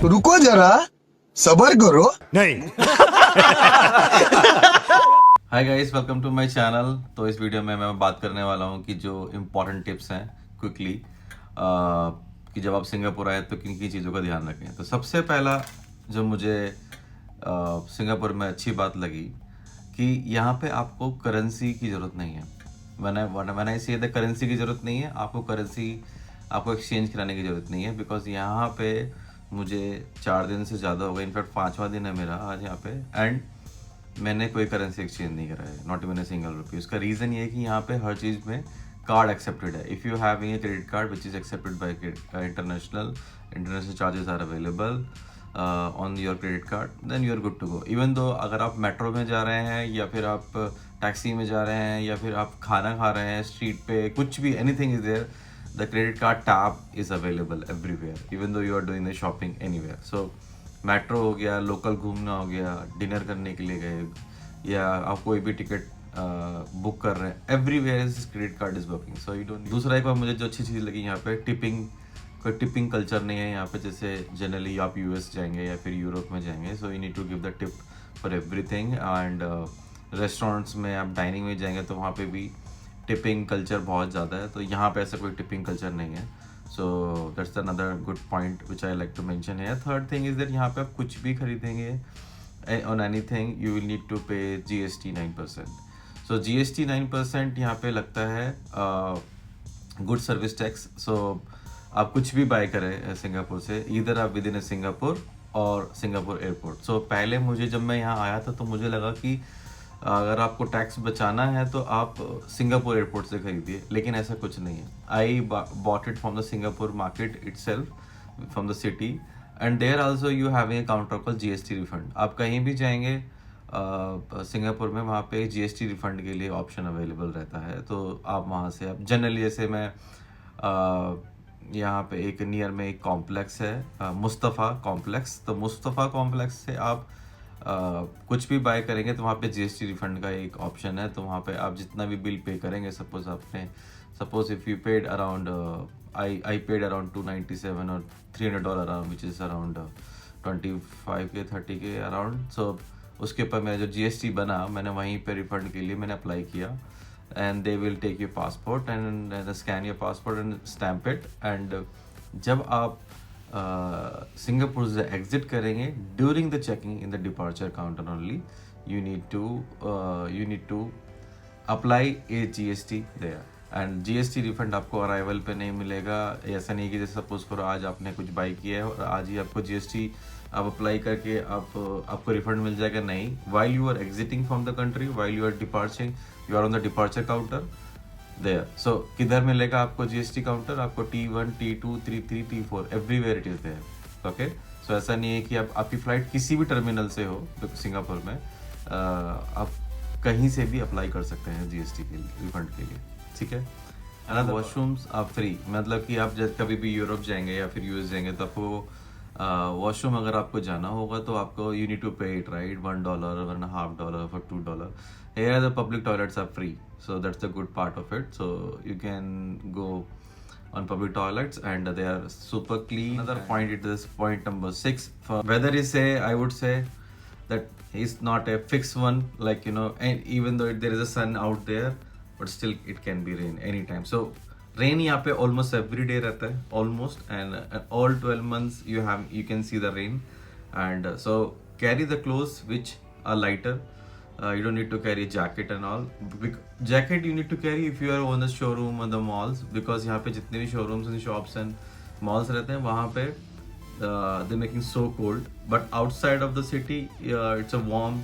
रुको जरा, सबर करो। Hi guys, welcome to my channel. तो इस वीडियो में मैं बात करने वाला हूँ कि जो इम्पोर्टेंट टिप्स हैं क्विकली कि जब आप सिंगापुर आए तो किन किन चीज़ों का ध्यान रखें। तो सबसे पहला जो मुझे सिंगापुर में अच्छी बात लगी कि यहाँ पे आपको करेंसी की ज़रूरत नहीं है। when I say the currency की ज़रूरत नहीं है, आपको एक्सचेंज कराने की ज़रूरत नहीं है। बिकॉज यहाँ पे मुझे 4 दिन से ज़्यादा हो गए, इनफैक्ट 5वां दिन है मेरा आज यहाँ पे, एंड मैंने कोई करेंसी एक्सचेंज नहीं करा है, not even a single rupee. उसका रीज़न ये है कि यहाँ पे हर चीज़ में कार्ड एक्सेप्टेड है। If you having a credit card which is accepted by international charges are available on your credit card, then you are good to go. Even though अगर आप मेट्रो में जा रहे हैं या फिर आप टैक्सी में जा रहे हैं या फिर आप खाना खा रहे हैं स्ट्रीट पे, कुछ भी, anything is there, the credit card tab is available everywhere, even though you are doing the shopping anywhere. So metro हो गया, लोकल घूमना हो गया, डिनर करने के लिए गए, या आप कोई भी टिकट बुक कर रहे हैं, everywhere is credit card is working, so you don't. दूसरा एक बार मुझे जो अच्छी चीज़ लगी यहाँ पे, कोई टिपिंग कल्चर नहीं है यहाँ पे। जैसे जनरली आप यूएस जाएंगे या फिर यूरोप में जाएंगे, so you need to give the tip for everything. And restaurants में आप डाइनिंग में जाएंगे तो वहाँ पे भी टिपिंग कल्चर बहुत ज़्यादा है, तो यहाँ पे ऐसा कोई टिपिंग कल्चर नहीं है। So that's another good point which I like to mention है। थर्ड थिंग इज दैट यहाँ पे आप कुछ भी खरीदेंगे on anything you will need to pay GST 9%। So GST 9% यहाँ पे लगता है गुड सर्विस टैक्स। सो आप कुछ भी बाय करें सिंगापुर से, इधर आप विद इन सिंगापुर और सिंगापुर एयरपोर्ट। सो पहले मुझे जब मैं यहाँ आया था तो मुझे लगा कि अगर आपको टैक्स बचाना है तो आप सिंगापुर एयरपोर्ट से खरीदिए, लेकिन ऐसा कुछ नहीं है। I bought it from the Singapore market itself, from the city, and there also you having a counter called GST refund. आप कहीं भी जाएंगे सिंगापुर में, वहाँ पे GST रिफंड के लिए ऑप्शन अवेलेबल रहता है। तो आप वहाँ से, आप जनरली, जैसे मैं यहाँ पे एक नियर में एक कॉम्प्लेक्स है मुस्तफ़ा कॉम्प्लेक्स, तो मुस्तफ़ा कॉम्प्लेक्स से आप कुछ भी बाय करेंगे तो वहाँ पे GST रिफंड का एक ऑप्शन है। तो वहाँ पे आप जितना भी बिल पे करेंगे, suppose if you paid around, I paid around $297 और $300 around, which is around 25K 30K around. So उसके ऊपर मेरा जो GST बना, मैंने वहीं पे रिफंड के लिए मैंने अप्लाई किया, and they will take your passport and scan your passport and stamp it। and जब आप सिंगापुर से एग्जिट करेंगे, during the checking in the departure counter only you need to apply a GST there। And GST refund आपको arrival पे नहीं मिलेगा। ऐसा नहीं कि जैसे सपोज करो आज आपने कुछ बाई किया है और आज ही आपको GST आप अप्लाई करके आपको रिफंड मिल जाएगा, नहीं। While you are exiting from the country, while you are departing, you are on the departure counter there. So किधर मिलेगा आपको GST काउंटर? आपको T1 T2 T3 T4 everywhere it is there. Okay, so ऐसा नहीं है कि आपकी flight किसी भी टर्मिनल से हो सिंगापुर में, आप कहीं से भी अप्लाई कर सकते हैं GST के लिए, रिफंड के लिए, ठीक है। अनदर, वॉशरूम्स आप फ्री, मतलब कि आप जब कभी भी यूरोप जाएंगे या फिर US जाएंगे तो आपको वॉशरूम अगर आपको जाना होगा तो आपको यू नीड टू पे it, right, $1 $1.50 for $2। Here the public toilets are free, so that's the good part of it. So you can go on public toilets and they are super clean. Another point, it is point number 6. For weather is, I would say that is not a fixed one, like, you know, and even though there is a sun out there, but still it can be rain anytime. So rain यहाँ पे almost every day रहता है, almost, and all 12 months you can see the rain, and so carry the clothes which are lighter. You don't need to carry jacket and all. Jacket you need to carry if you are on the showroom or the malls, because यहाँ पे जितने भी showrooms and shops and malls रहते हैं वहाँ पे they're making so cold, but outside of the city it's a warm।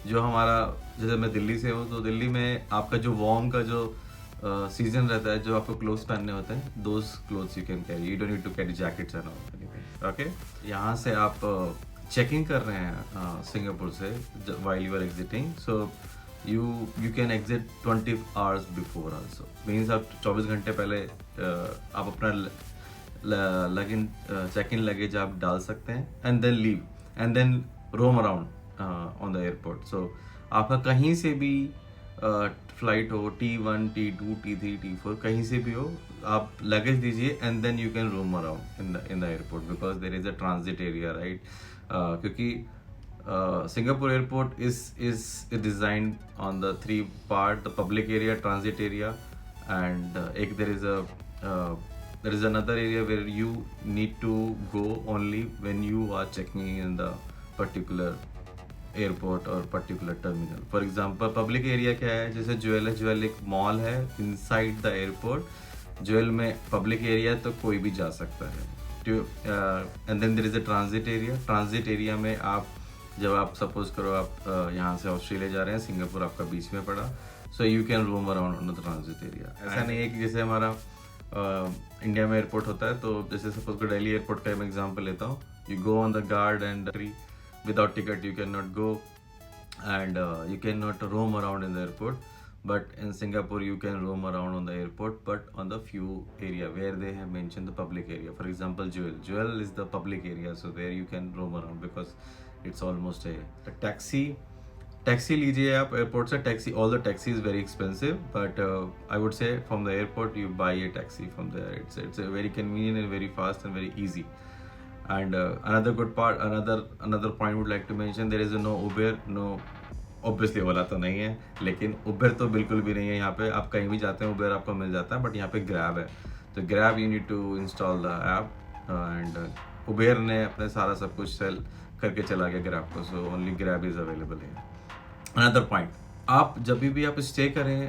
जो हमारा, जैसे मैं दिल्ली से हूँ तो दिल्ली में आपका जो वार्म का जो सीजन रहता है, जो आपको क्लोथ्स पहनने होते हैं, those clothes you can carry, you don't need to carry jackets and all. Okay, यहाँ से आप चेकिंग कर रहे हैं सिंगापुर से while you are exiting, so you can exit 20 hours before also, means आप 24 घंटे पहले आप अपना चेक इन लगेज आप डाल सकते हैं, and then leave and then roam around on the airport. So आपका कहीं से भी फ्लाइट हो, T1 T2 T3 T4 कहीं से भी हो, आप लगेज दीजिए and then you can roam around in the airport because there is a transit area right. क्योंकि Singapore airport is designed on the three part: the public area, transit area, and there is another area where you need to go only when you are checking in the particular airport और particular terminal. For example public area क्या है, जैसे Jewel है, Jewel एक mall है inside the airport. Jewel में public area तो कोई भी जा सकता है. And then there is a transit area. Transit area में आप जब आप सपोज करो आप यहाँ से ऑस्ट्रेलिया जा रहे हैं, सिंगापुर आपका बीच में पड़ा, सो you can roam around on the transit area. ऐसा नहीं है कि जैसे हमारा इंडिया में एयरपोर्ट होता है, तो जैसे सपोज को दिल्ली एयरपोर्ट का मैं एग्जांपल लेता हूँ, you go on the guard and without ticket you cannot go, and you cannot roam around in the airport. But in Singapore you can roam around on the airport, but on the few area where they have mentioned the public area. For example, Jewel is the public area, so there you can roam around because it's almost a taxi लीजिए आप airport से. Taxi, all the taxi is very expensive, but I would say from the airport you buy a taxi from there. It's a very convenient and very fast and very easy. And another good part, another point would like to mention, there is no Uber, no obviously ओला तो नहीं है, लेकिन Uber तो बिल्कुल भी नहीं है यहाँ पे. आप कहीं भी जाते हैं Uber आपको मिल जाता है, बट यहाँ पे Grab है. तो Grab you need to install the app, and Uber ने अपने सारा सब कुछ सेल करके चला गया Grab को, so only Grab is available here. Another point, आप जब भी आप स्टे करें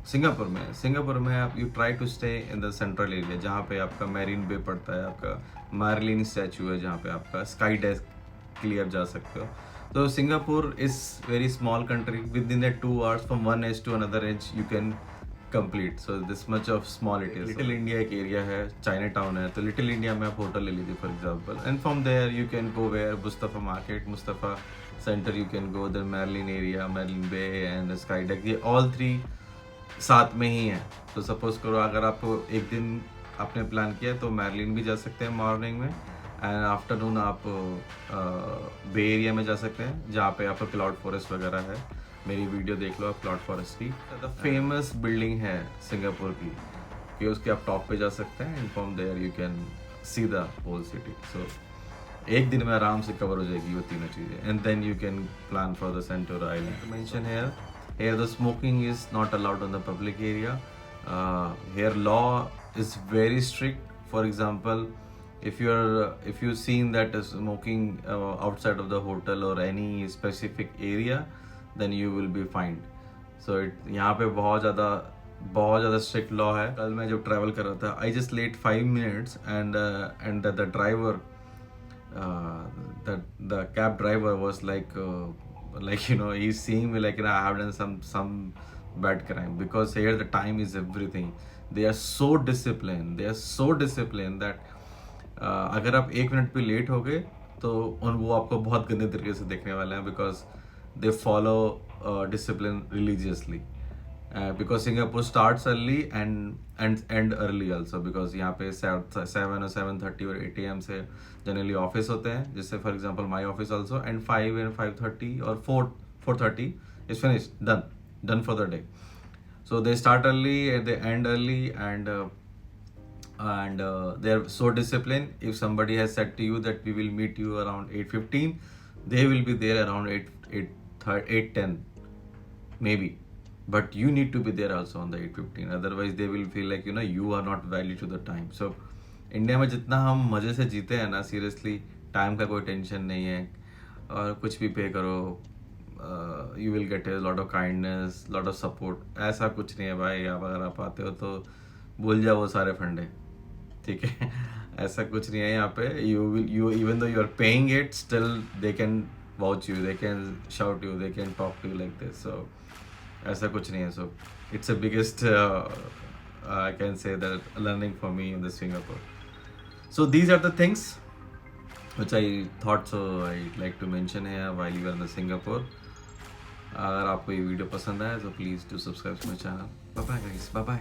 सिंगापुर में आप you try to stay in the central area, जहाँ पे आपका मैरिन बे पड़ता है, आपका मार्लिन स्टैचू है, जहाँ पे आपका स्काई डेस्क के लिए आप जा सकते हो. तो Singapore is very small country. Within that 2 hours from one edge to another edge you can complete. So this much of small it is. Little India एक एरिया है, चाइना टाउन है, तो लिटिल इंडिया में आप hotel ले लीजिए for example, and from there you can go where Mustafa market, Mustafa centre, you can go there Merlion area, Merlion bay and sky deck. ये all 3 साथ में ही है. तो सपोज करो अगर आपको एक दिन आपने प्लान किया तो मैरलिन भी जा सकते हैं मॉर्निंग में, एंड आफ्टरनून आप बे एरिया में जा सकते हैं, जहाँ पे आपको क्लाउड फॉरेस्ट वगैरह है. मेरी वीडियो देख लो आप क्लाउड फॉरेस्ट की. द फेमस बिल्डिंग है सिंगापुर की, कि उसके आप टॉप पे जा सकते हैं, and from there you can see the whole city. So एक दिन में आराम से कवर हो जाएगी वो तीनों चीज़ें, and then you can plan for the Sentosa island. Mention here, here the smoking is not allowed on the public area. Here law is very strict. For example, if you've seen that smoking outside of the hotel or any specific area, then you will be fined. So यहाँ पे बहुत ज़्यादा strict law है. कल मैं जब travel कर रहा था, I just late 5 minutes, and the driver, the cab driver was like you know, he's seeing me like, you know, I have done some bad crime, because here the time is everything. They are so disciplined that अगर आप 1 minute पे late हो गए तो वो आपको बहुत गंदे तरीके से देखने वाले हैं, because they follow discipline religiously. Because Singapore starts early and end early also, because यहाँ पे 7 or 7:30 और 8 AM से जनरली ऑफिस होते हैं, जैसे for example my office also, and 5 and 5:30 और 4:30 is finished, done for the day. So they start early and they end early, and they are so disciplined. If somebody has said to you that we will meet you around 8:15, they will be there around 8:10 maybe. But you need to be there also on the 8:15, otherwise they will feel like, you know, you are not value to the time. So India में जितना हम मज़े से जीते हैं ना, seriously time का कोई टेंशन नहीं है, और कुछ भी पे करो, you will get a lot of kindness, lot of support. ऐसा कुछ नहीं है भाई. आप अगर आप आते हो तो भूल जाओ वो सारे फंडे, ठीक है. ऐसा कुछ नहीं है यहाँ पे. you even though you are paying it, still they can vouch you, they can shout you, they can talk to you like this. So ऐसा कुछ नहीं है. So it's the biggest I can say that learning for me in the Singapore. So these are the things which I thought so I'd like to mention here while you are in the Singapore. अगर आपको ये video पसंद आया तो please do subscribe to my channel. Bye bye guys, bye bye.